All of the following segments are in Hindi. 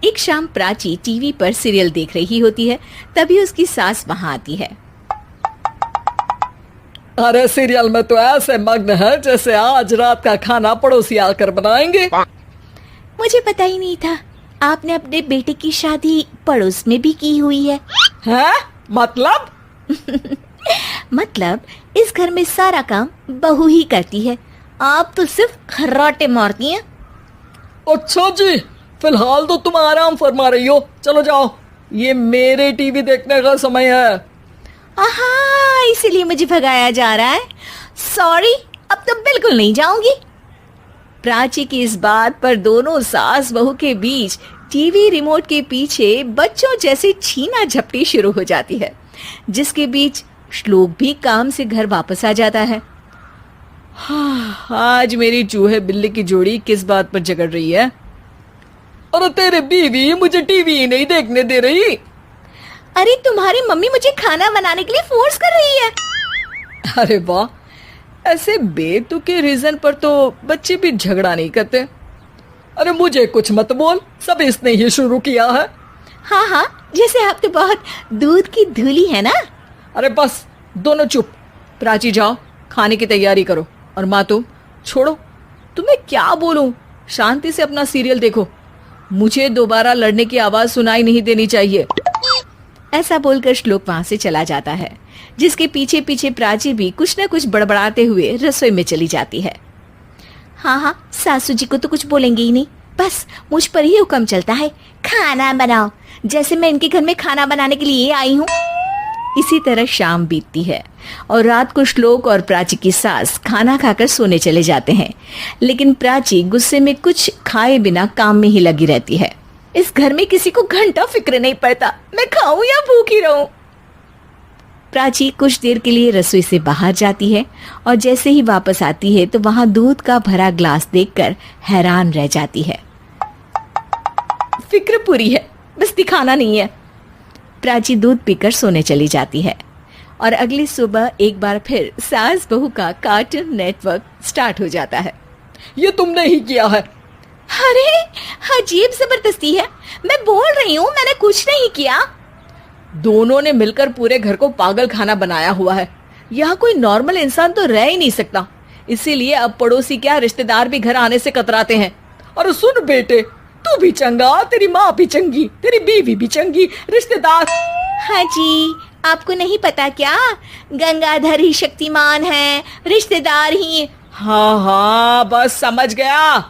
एक शाम प्राची टीवी पर सीरियल देख रही होती है। तभी उसकी सास वहां आती है। अरे सीरियल में तो ऐसे मग्न है जैसे आज रात का खाना पड़ोसी आकर बनाएंगे। मुझे पता ही नहीं था आपने अपने बेटे की शादी पड़ोस में भी की हुई है। हैं? मतलब? मतलब इस घर में सारा काम बहू ही करती है, आप तो सिर्फ खर्राटे मारती हैं। अच्छा जी, फिलहाल तो तुम आराम फरमा रही हो, चलो जाओ, ये मेरे टीवी देखने का समय है। आहा, इसीलिए मुझे भगाया जा रहा है। सॉरी, अब तो बिल्कुल नहीं जाऊंगी। प्राची की इस बात पर दोनों सास बहू के बीच टीवी रिमोट के पीछे बच्चों जैसे छीना झपटी शुरू हो जाती है, जिसके बीच श्लोक भी काम से घर वापस आ जाता है। हाँ, आज मेरी चूहे बिल्ली की जोड़ी किस बात पर झगड़ रही है? अरे तेरे बीवी मुझे टीवी ही नहीं देखने दे रही। अरे तुम्हारी मम्मी मुझे खाना बनाने के लिए फोर्स कर रही है। अरे वाह, ऐसे बेतुके रीजन पर तो बच्चे भी झगड़ा नहीं करते। अरे मुझे कुछ मत बोल, सब इसने ही शुरू किया है। हाँ हाँ, जैसे आप तो बहुत दूध की धूली है ना। अरे बस, दोनों चुप। प्राची जाओ, खाने की तैयारी करो। और माँ तुम छोड़ो, तुम्हें क्या बोलूं, शांति से अपना सीरियल देखो, मुझे दोबारा लड़ने की आवाज सुनाई नहीं देनी चाहिए। ऐसा बोलकर श्लोक वहां से चला जाता है, जिसके पीछे पीछे प्राची भी कुछ न कुछ बड़बड़ाते हुए रसोई में चली जाती है। हाँ हाँ, सासू जी को तो कुछ बोलेंगे ही नहीं, बस मुझ पर ही हुक्म चलता है, खाना बनाओ, जैसे मैं इनके घर में खाना बनाने के लिए आई हूँ। इसी तरह शाम बीतती है और रात को श्लोक और प्राची की सास खाना खाकर सोने चले जाते हैं, लेकिन प्राची गुस्से में कुछ खाए बिना काम में ही लगी रहती है। इस घर में किसी को घंटा फिक्र नहीं पड़ता, मैं खाऊं या भूखी रहूं। प्राची कुछ देर के लिए रसोई से बाहर जाती है और जैसे ही वापस आती है तो वहां दूध का भरा ग्लास देखकर हैरान रह जाती है। फिक्र पूरी है, बस दिखाना नहीं है। प्राची दूध पीकर सोने चली जाती है और अगली सुबह एक बार फिर सास बहू का कार्टून नेटवर्क स्टार्ट हो जाता है। ये तुमने ही किया है। अरे अजीब जबरदस्ती है, मैं बोल रही हूँ मैंने कुछ नहीं किया। दोनों ने मिलकर पूरे घर को पागल खाना बनाया हुआ है। यहाँ कोई नॉर्मल इंसान तो रह ही नहीं सकता, इसीलिए अब पड़ोसी क्या रिश्तेदार भी घर आने से कतराते हैं। और सुन बेटे, तू भी चंगा, तेरी माँ भी चंगी, तेरी बीवी भी चंगी, रिश्तेदार। हाँ जी, आपको नहीं पता क्या, गंगाधर ही शक्तिमान है, रिश्तेदार ही। हाँ हाँ, बस समझ गया।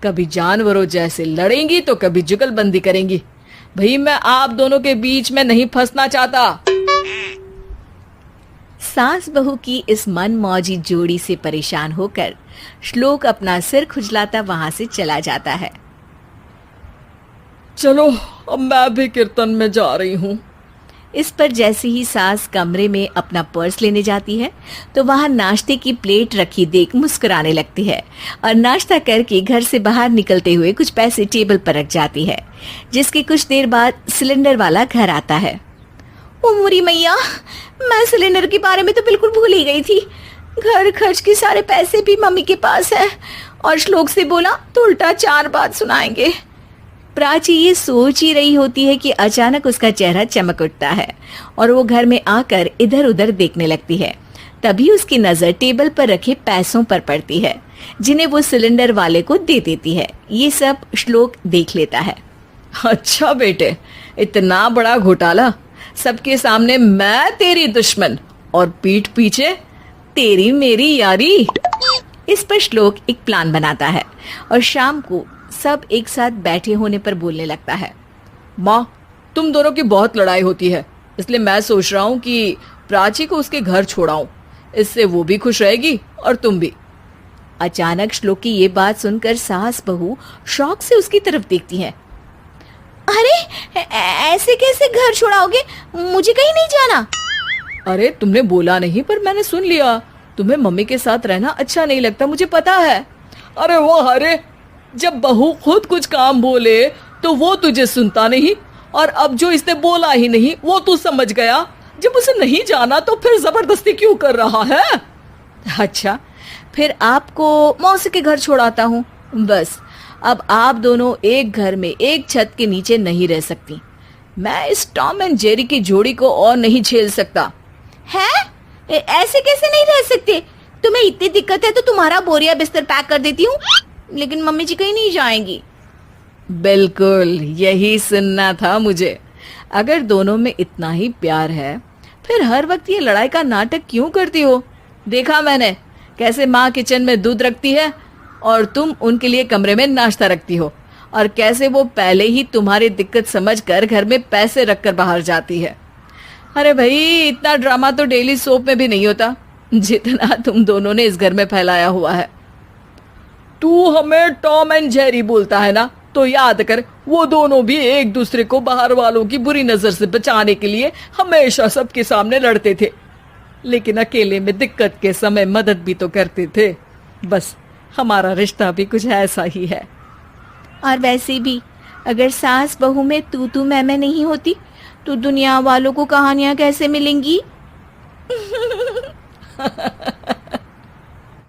कभी जानवरों जैसे लड़ेंगी तो कभी जुगलबंदी करेंगी। भाई मैं आप दोनों के बीच में नहीं फंसना चाहता। सास बहू की इस मनमौजी जोड़ी से परेशान होकर श्लोक अपना सिर खुजलाता वहां से चला जाता है। चलो अब मैं भी कीर्तन में जा रही हूँ। इस पर जैसे ही सास कमरे में अपना पर्स लेने जाती है तो वहां नाश्ते की प्लेट रखी देख मुस्कुराने लगती है और नाश्ता करके घर से बाहर निकलते हुए कुछ पैसे टेबल पर रख जाती है, जिसके कुछ देर बाद सिलेंडर वाला घर आता है। ओ मोरी मैया, मैं सिलेंडर के बारे में तो बिल्कुल भूल ही गई थी। घर खर्च के सारे पैसे भी मम्मी के पास है और श्लोक से बोला तो उल्टा 4 बात सुनाएंगे। प्राची ये सोच ही रही होती है कि अचानक उसका चेहरा चमक उठता है और वो घर में आकर इधर उधर देखने लगती है। तभी उसकी नजर टेबल पर रखे पैसों पर पड़ती है, जिन्हें वो सिलेंडर वाले को दे देती है। ये सब श्लोक देख लेता है। अच्छा बेटे, इतना बड़ा घोटाला, सबके सामने मैं तेरी दुश्मन और पीठ पीछे तेरी मेरी यारी। इस पर श्लोक एक प्लान बनाता है और शाम को सब एक साथ बैठे होने पर बोलने लगता है। माँ, तुम दोनों की बहुत लड़ाई होती है, इसलिए मैं सोच रहा हूँ कि प्राची को उसके घर छोड़ाऊं, इससे वो भी खुश रहेगी और तुम भी। अचानक श्लोक की ये बात सुनकर सास बहू शौक से उसकी तरफ देखती है। अरे ऐसे कैसे घर छोड़ाओगे, मुझे कहीं नहीं जाना। अरे तुमने बोला नहीं पर मैंने सुन लिया, तुम्हें मम्मी के साथ रहना अच्छा नहीं लगता, मुझे पता है। अरे वाह, अरे जब बहू खुद कुछ काम बोले तो वो तुझे सुनता नहीं, और अब जो इसने बोला ही नहीं वो तू समझ गया। जब उसे नहीं जाना तो फिर जबरदस्ती क्यों कर रहा है? अच्छा, फिर आपको मौसी के घर छोड़ाता हूँ, बस अब आप दोनों एक घर में एक छत के नीचे नहीं रह सकती। मैं इस टॉम एंड जेरी की जोड़ी को और नहीं झेल सकता। है? ऐसे कैसे नहीं रह सकते? तुम्हें इतनी दिक्कत है तो तुम्हारा बोरिया बिस्तर पैक कर देती हूँ, लेकिन मम्मी जी कहीं नहीं जाएंगी। बिल्कुल यही सुनना था मुझे। अगर दोनों में इतना ही प्यार है फिर हर वक्त ये लड़ाई का नाटक क्यों करती हो? देखा मैंने कैसे माँ किचन में दूध रखती है और तुम उनके लिए कमरे में नाश्ता रखती हो, और कैसे वो पहले ही तुम्हारी दिक्कत समझकर घर में पैसे रखकर बाहर जाती है। अरे भाई, इतना ड्रामा तो डेली सोप में भी नहीं होता जितना तुम दोनों ने इस घर में फैलाया हुआ है। तू हमें टॉम एंड जेरी बोलता है ना, तो याद कर वो दोनों भी एक दूसरे को बाहर वालों की बुरी नजर से बचाने के लिए हमेशा सबके सामने लड़ते थे, लेकिन अकेले में दिक्कत के समय मदद भी तो करते थे। बस हमारा रिश्ता भी कुछ ऐसा ही है। और वैसे भी अगर सास बहू में तू मैं नहीं होती तो दुनिया वालों को कहानियां कैसे मिलेंगी?